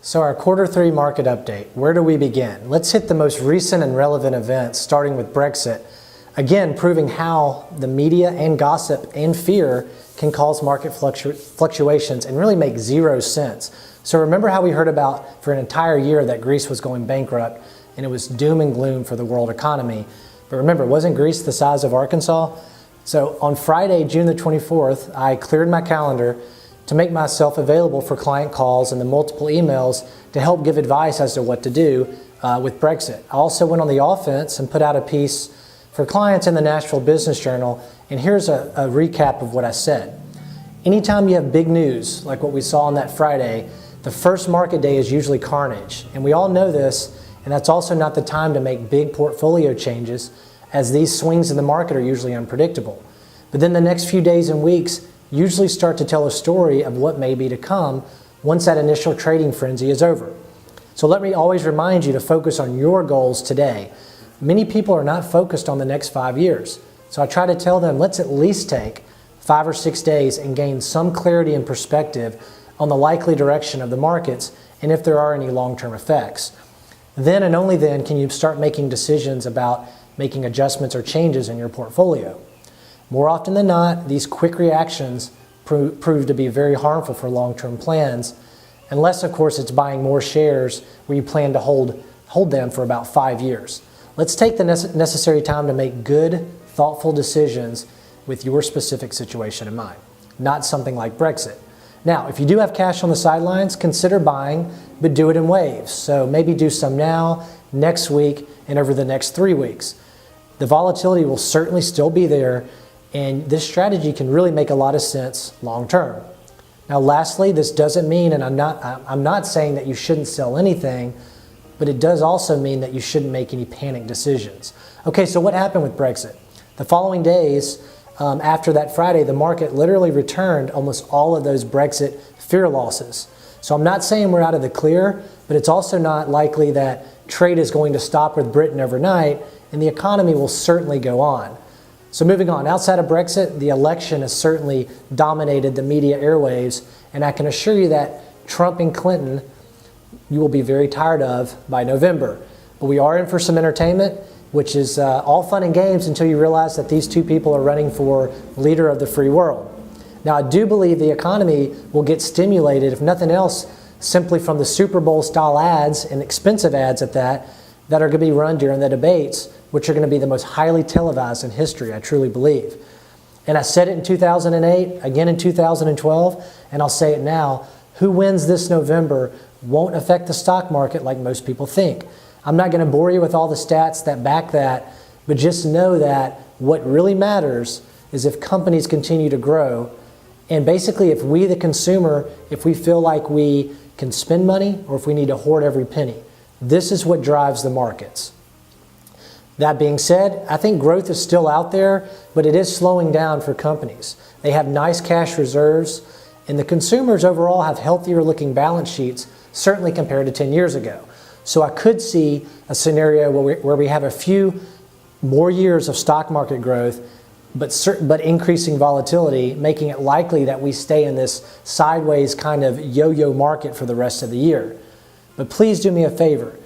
So our Q3 market update, where do we begin? Let's hit the most recent and relevant events, starting with Brexit. Again, proving how the media and gossip and fear can cause market fluctuations and really make zero sense. So remember how we heard about for an entire year that Greece was going bankrupt and it was doom and gloom for the world economy. But remember, wasn't Greece the size of Arkansas? So on Friday, June the 24th, I cleared my calendar to make myself available for client calls and the multiple emails to help give advice as to what to do with Brexit. I also went on the offense and put out a piece for clients in the Nashville Business Journal, and here's a recap of what I said. Anytime you have big news, like what we saw on that Friday, the first market day is usually carnage, and we all know this, and that's also not the time to make big portfolio changes, as these swings in the market are usually unpredictable. But then the next few days and weeks usually start to tell a story of what may be to come once that initial trading frenzy is over. So let me always remind you to focus on your goals today. Many people are not focused on the next 5 years. So I try to tell them, let's at least take 5 or 6 days and gain some clarity and perspective on the likely direction of the markets and if there are any long-term effects. Then and only then can you start making decisions about making adjustments or changes in your portfolio. More often than not, these quick reactions prove to be very harmful for long-term plans, unless of course it's buying more shares where you plan to hold them for about 5 years. Let's take the necessary time to make good, thoughtful decisions with your specific situation in mind, not something like Brexit. Now, if you do have cash on the sidelines, consider buying, but do it in waves. So maybe do some now, next week, and over the next 3 weeks. The volatility will certainly still be there, and this strategy can really make a lot of sense long term. Now lastly, this doesn't mean, and I'm not saying that you shouldn't sell anything, but it does also mean that you shouldn't make any panic decisions. Okay, so what happened with Brexit? The following days after that Friday, the market literally returned almost all of those Brexit fear losses. So I'm not saying we're out of the clear, but it's also not likely that trade is going to stop with Britain overnight, and the economy will certainly go on. So moving on, outside of Brexit, the election has certainly dominated the media airwaves, and I can assure you that Trump and Clinton you will be very tired of by November. But we are in for some entertainment, which is all fun and games until you realize that these two people are running for leader of the free world. Now, I do believe the economy will get stimulated, if nothing else, simply from the Super Bowl style ads, and expensive ads at that are going to be run during the debates, which are going to be the most highly televised in history, I truly believe. And I said it in 2008, again in 2012, and I'll say it now, who wins this November won't affect the stock market like most people think. I'm not going to bore you with all the stats that back that, but just know that what really matters is if companies continue to grow, and basically if we, the consumer, if we feel like we can spend money or if we need to hoard every penny. This is what drives the markets. That being said, I think growth is still out there, but it is slowing down for companies. They have nice cash reserves, and the consumers overall have healthier looking balance sheets, certainly compared to 10 years ago. So I could see a scenario where we have a few more years of stock market growth, but increasing volatility, making it likely that we stay in this sideways kind of yo-yo market for the rest of the year. But please do me a favor.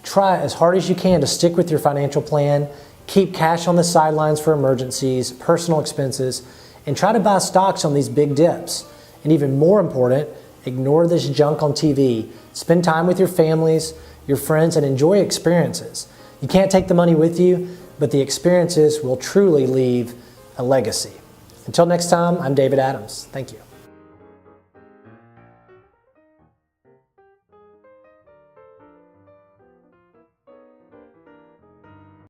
Try as hard as you can to stick with your financial plan, keep cash on the sidelines for emergencies, personal expenses, and try to buy stocks on these big dips. And even more important, ignore this junk on TV. Spend time with your families, your friends, and enjoy experiences. You can't take the money with you, but the experiences will truly leave a legacy. Until next time, I'm David Adams. Thank you.